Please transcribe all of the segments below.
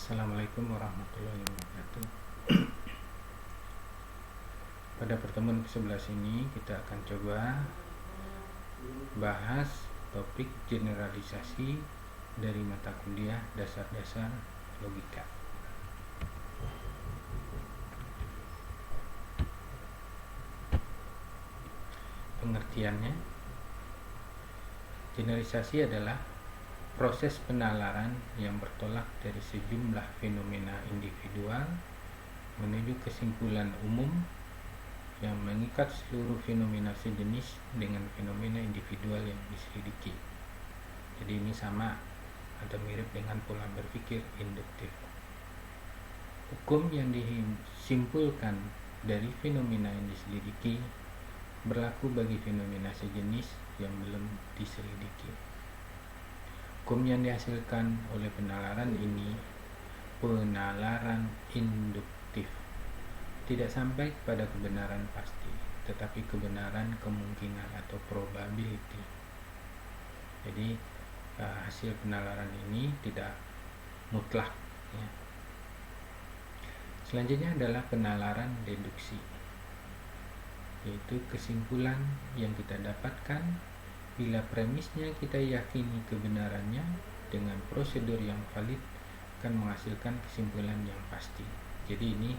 Assalamualaikum warahmatullahi wabarakatuh. Pada pertemuan ke-11 ini kita akan coba bahas topik generalisasi dari mata kuliah dasar-dasar logika. Pengertiannya, generalisasi adalah proses penalaran yang bertolak dari sejumlah fenomena individual menuju kesimpulan umum yang mengikat seluruh fenomena sejenis dengan fenomena individual yang diselidiki. Jadi ini sama atau mirip dengan pola berpikir induktif. Hukum yang disimpulkan dari fenomena yang diselidiki berlaku bagi fenomena sejenis yang belum diselidiki. Hukum yang dihasilkan oleh penalaran ini penalaran induktif, tidak sampai pada kebenaran pasti, tetapi kebenaran kemungkinan atau probability. Jadi hasil penalaran ini tidak mutlak ya. Selanjutnya adalah penalaran deduksi, yaitu kesimpulan yang kita dapatkan bila premisnya kita yakini kebenarannya dengan prosedur yang valid akan menghasilkan kesimpulan yang pasti. Jadi ini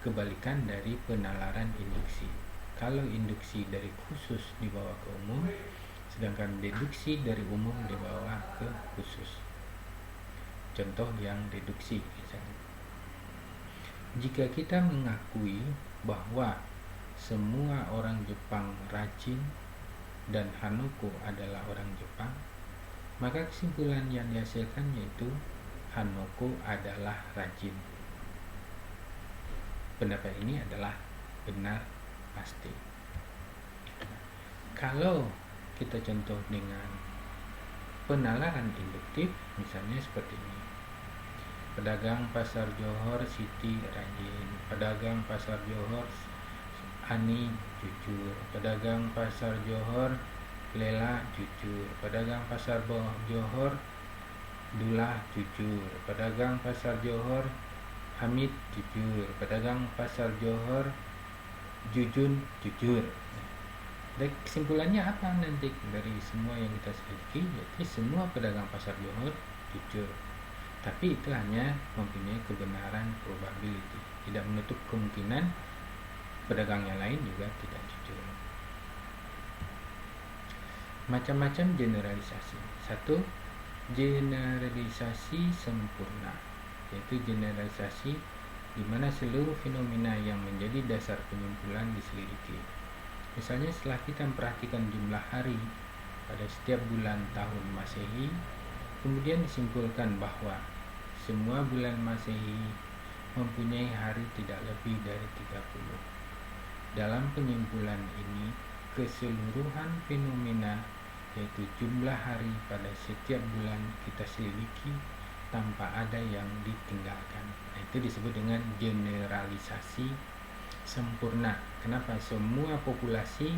kebalikan dari penalaran induksi. Kalau induksi dari khusus dibawa ke umum, sedangkan deduksi dari umum dibawa ke khusus. Contoh yang deduksi misalnya. Jika kita mengakui bahwa semua orang Jepang rajin dan Hanoko adalah orang Jepang, maka kesimpulan yang dihasilkan yaitu Hanoko adalah rajin. Pendapat ini adalah benar pasti. Kalau kita contoh dengan penalaran induktif, misalnya seperti ini. Pedagang pasar Johor Siti rajin, pedagang pasar Johor Ani jujur, pedagang pasar Johor Lela jujur, pedagang pasar Johor Dula jujur, pedagang pasar Johor Hamid jujur, pedagang pasar Johor Jujun jujur. Dan kesimpulannya apa nanti dari semua yang kita selidiki? Yaitu semua pedagang pasar Johor jujur. Tapi itu hanya mempunyai kebenaran probability, tidak menutup kemungkinan pedagang yang lain juga tidak jujur. Macam-macam generalisasi. 1. Generalisasi sempurna, yaitu generalisasi di mana seluruh fenomena yang menjadi dasar penyimpulan diselidiki. Misalnya setelah kita memperhatikan jumlah hari pada setiap bulan tahun Masehi, kemudian disimpulkan bahwa semua bulan Masehi mempunyai hari tidak lebih dari 30. Dalam penyimpulan ini, keseluruhan fenomena yaitu jumlah hari pada setiap bulan kita selidiki tanpa ada yang ditinggalkan. Nah, itu disebut dengan generalisasi sempurna. Kenapa? Semua populasi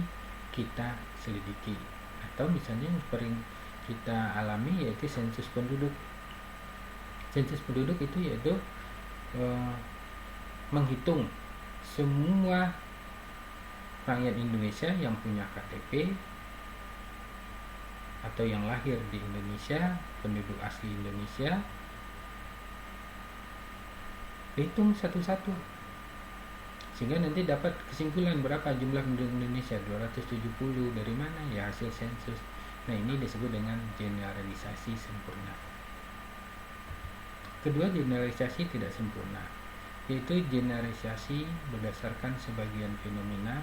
kita selidiki. Atau misalnya yang sering kita alami yaitu sensus penduduk. Sensus penduduk itu yaitu menghitung semua rakyat Indonesia yang punya KTP atau yang lahir di Indonesia, penduduk asli Indonesia, hitung satu-satu sehingga nanti dapat kesimpulan berapa jumlah penduduk Indonesia. 270. Dari mana? Ya hasil sensus. Nah, ini disebut dengan generalisasi sempurna. Kedua, generalisasi tidak sempurna, yaitu generalisasi berdasarkan sebagian fenomena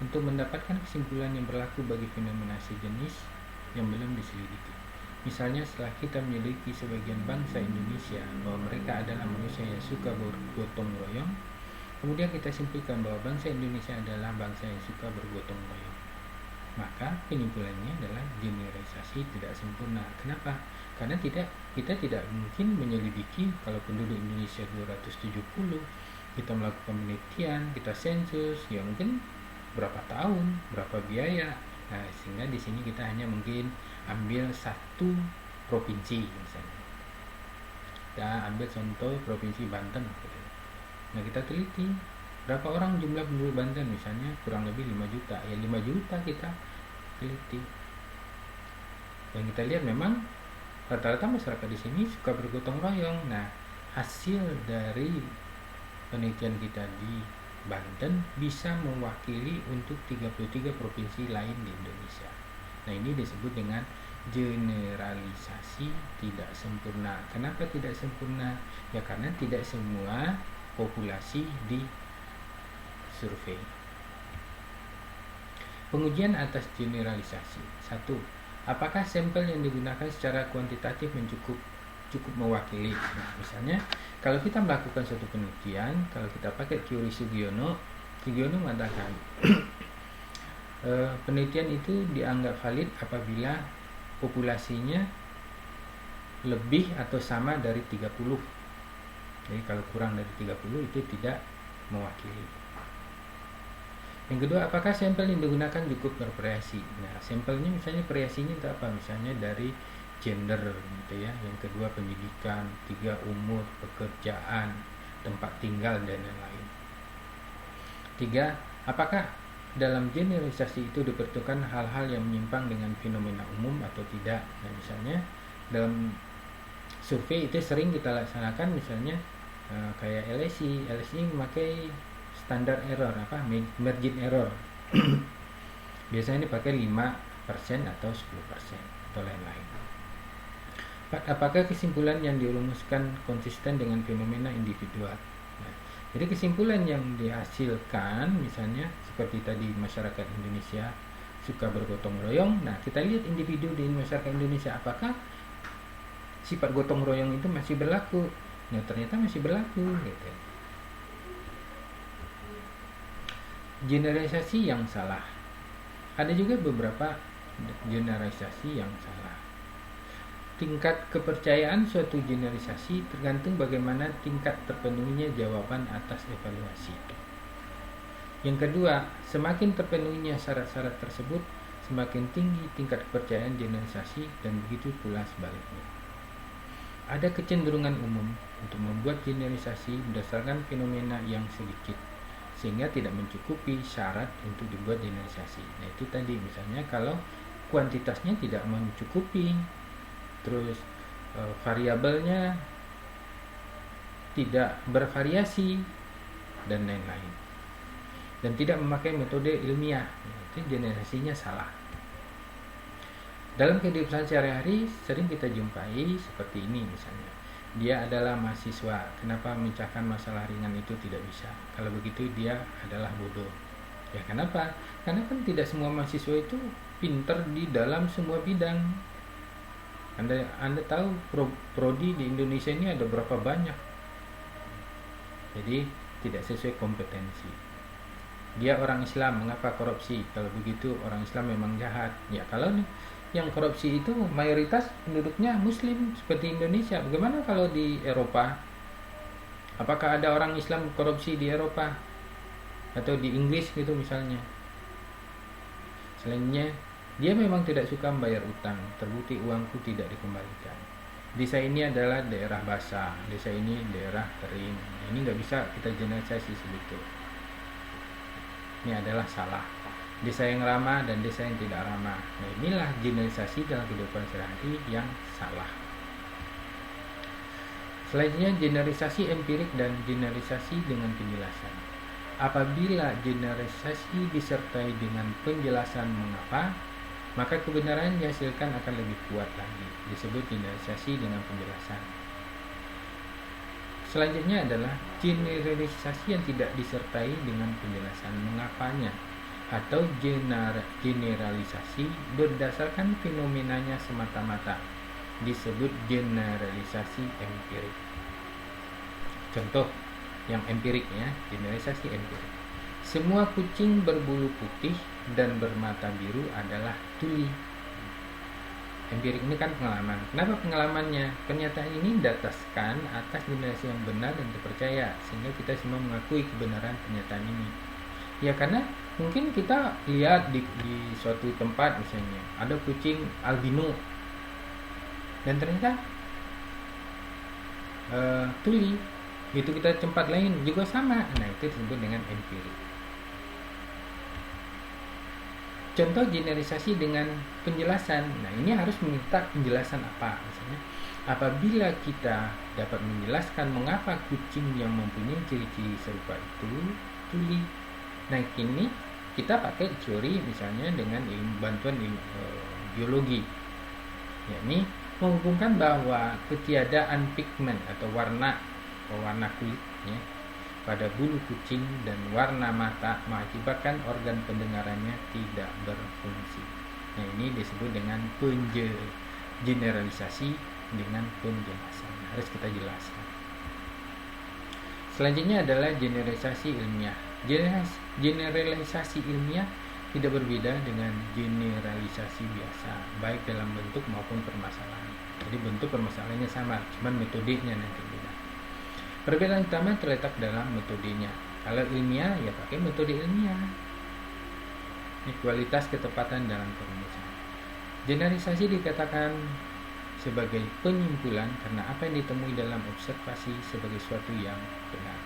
untuk mendapatkan kesimpulan yang berlaku bagi fenomena sejenis yang belum diselidiki. Misalnya setelah kita memiliki sebagian bangsa Indonesia bahwa mereka adalah manusia yang suka bergotong royong, kemudian kita simpulkan bahwa bangsa Indonesia adalah bangsa yang suka bergotong royong, maka penyimpulannya adalah generalisasi tidak sempurna. Kenapa? Karena kita tidak mungkin menyelidiki kalau penduduk Indonesia 270, kita melakukan penelitian, kita sensus, ya mungkin berapa tahun, berapa biaya. Nah, sehingga di sini kita hanya mungkin ambil satu provinsi misalnya. Kita ambil contoh Provinsi Banten gitu. Nah, kita teliti berapa orang jumlah penduduk Banten, misalnya kurang lebih 5 juta. Ya 5 juta kita teliti. Dan kita lihat memang rata-rata masyarakat di sini suka bergotong royong. Nah, hasil dari penelitian kita di Banten bisa mewakili untuk 33 provinsi lain di Indonesia. Nah, ini disebut dengan generalisasi tidak sempurna. Kenapa tidak sempurna? Ya karena tidak semua populasi di survei. Pengujian atas generalisasi. 1. Apakah sampel yang digunakan secara kuantitatif cukup mewakili? Nah, misalnya kalau kita melakukan suatu penelitian, kalau kita pakai teori Sugiono mengatakan penelitian itu dianggap valid apabila populasinya lebih atau sama dari 30. Jadi kalau kurang dari 30 itu tidak mewakili. Yang kedua, apakah sampel yang digunakan cukup bervariasi? Nah, sampelnya misalnya variasinya itu apa? Misalnya dari gender gitu ya. Yang kedua pendidikan, 3 umur, pekerjaan, tempat tinggal dan lain-lain. 3. Apakah dalam generalisasi itu diperlukan hal-hal yang menyimpang dengan fenomena umum atau tidak? Nah, misalnya dalam survei itu sering kita laksanakan misalnya kayak LSI memakai standar error margin error. Biasanya dipakai 5% atau 10% atau lain-lain. Apakah kesimpulan yang dirumuskan konsisten dengan fenomena individual? Nah, jadi kesimpulan yang dihasilkan misalnya seperti tadi masyarakat Indonesia suka bergotong royong. Nah, kita lihat individu di masyarakat Indonesia, apakah sifat gotong royong itu masih berlaku? Nah, ternyata masih berlaku gitu. Generalisasi yang salah. Ada juga beberapa generalisasi yang salah. Tingkat kepercayaan suatu generalisasi tergantung bagaimana tingkat terpenuhinya jawaban atas evaluasi. Yang kedua, semakin terpenuhinya syarat-syarat tersebut, semakin tinggi tingkat kepercayaan generalisasi dan begitu pula sebaliknya. Ada kecenderungan umum untuk membuat generalisasi berdasarkan fenomena yang sedikit, sehingga tidak mencukupi syarat untuk dibuat generalisasi. Nah, itu tadi misalnya kalau kuantitasnya tidak mencukupi, terus variabelnya tidak bervariasi dan lain-lain, dan tidak memakai metode ilmiah, itu generalisasinya salah. Dalam kehidupan sehari-hari sering kita jumpai seperti ini misalnya. Dia adalah mahasiswa, kenapa memecahkan masalah ringan itu tidak bisa? Kalau begitu dia adalah bodoh. Ya kenapa? Karena kan tidak semua mahasiswa itu pintar di dalam semua bidang. Anda tahu prodi di Indonesia ini ada berapa banyak? Jadi tidak sesuai kompetensi. Dia orang Islam, mengapa korupsi? Kalau begitu orang Islam memang jahat. Ya kalau yang korupsi itu mayoritas penduduknya muslim seperti Indonesia. Bagaimana kalau di Eropa? Apakah ada orang Islam korupsi di Eropa? Atau di Inggris gitu misalnya. Selainnya, dia memang tidak suka membayar utang. Terbukti uangku tidak dikembalikan. Desa ini adalah daerah basah, desa ini daerah kering. Ini nggak bisa kita generalisasi sebetul. Ini adalah salah. Desa yang ramah dan desa yang tidak ramah. Nah, inilah generalisasi dalam kehidupan sehari-hari yang salah. Selanjutnya generalisasi empirik dan generalisasi dengan penjelasan. Apabila generalisasi disertai dengan penjelasan mengapa, maka kebenaran yang dihasilkan akan lebih kuat lagi. Disebut generalisasi dengan penjelasan. Selanjutnya adalah generalisasi yang tidak disertai dengan penjelasan mengapanya, atau generalisasi berdasarkan fenomenanya semata-mata, disebut generalisasi empirik. Contoh yang empirik ya, generalisasi empirik. Semua kucing berbulu putih dan bermata biru adalah tuli. Empirik ini kan pengalaman. Kenapa pengalamannya? Pernyataan ini didasarkan atas generalisasi yang benar dan terpercaya, sehingga kita semua mengakui kebenaran pernyataan ini. Ya karena mungkin kita lihat di suatu tempat misalnya ada kucing albino, dan ternyata tuli, itu kita tempat lain juga sama. Nah, itu disebut dengan empirik. Contoh generalisasi dengan penjelasan. Nah, ini harus meminta penjelasan apa? Misalnya, apabila kita dapat menjelaskan mengapa kucing yang mempunyai ciri-ciri serupa itu tuli. Nah, kini kita pakai teori misalnya dengan bantuan biologi, yakni menghubungkan bahwa ketiadaan pigmen atau warna kulit ya, pada bulu kucing dan warna mata mengakibatkan organ pendengarannya tidak berfungsi. Nah, ini disebut dengan generalisasi dengan penjelasan. Harus kita jelaskan. Selanjutnya adalah generalisasi ilmiah. Generalisasi ilmiah tidak berbeda dengan generalisasi biasa, baik dalam bentuk maupun permasalahan. Jadi bentuk permasalahannya sama, cuman metodenya nanti beda. Perbedaan utama terletak dalam metodenya. Kalau ilmiah, ya pakai metode ilmiah. Ini kualitas ketepatan dalam perumusan. Generalisasi dikatakan sebagai penyimpulan karena apa yang ditemui dalam observasi sebagai suatu yang benar.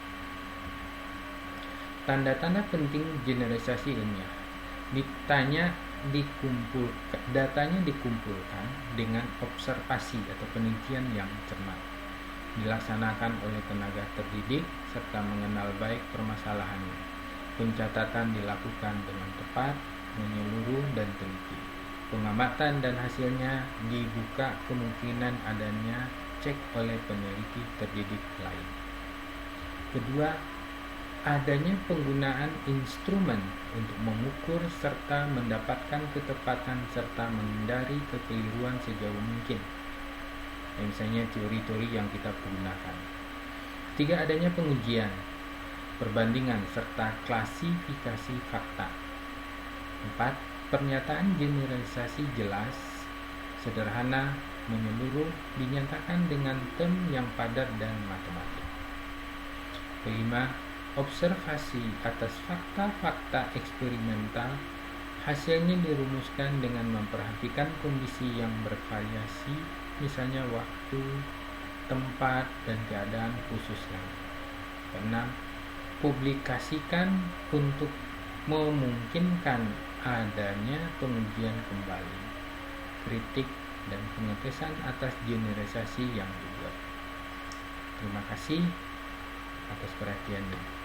Tanda-tanda penting generalisasi ilmiah. Datanya dikumpulkan dengan observasi atau penelitian yang cermat, dilaksanakan oleh tenaga terdidik serta mengenal baik permasalahannya. Pencatatan dilakukan dengan tepat, menyeluruh dan teliti. Pengamatan dan hasilnya dibuka kemungkinan adanya cek oleh peneliti terdidik lain. Kedua, adanya penggunaan instrumen untuk mengukur serta mendapatkan ketepatan serta menghindari kekeliruan sejauh mungkin. Misalnya teori-teori yang kita gunakan. Tiga, adanya pengujian, perbandingan, serta klasifikasi fakta. 4, pernyataan generalisasi jelas, sederhana, menyeluruh, dinyatakan dengan term yang padat dan matematik. 5, observasi atas fakta-fakta eksperimental, hasilnya dirumuskan dengan memperhatikan kondisi yang bervariasi, misalnya waktu, tempat, dan keadaan khusus lain. 6, publikasikan untuk memungkinkan adanya pengujian kembali, kritik, dan pengetesan atas generalisasi yang dibuat. Terima kasih atas perhatiannya.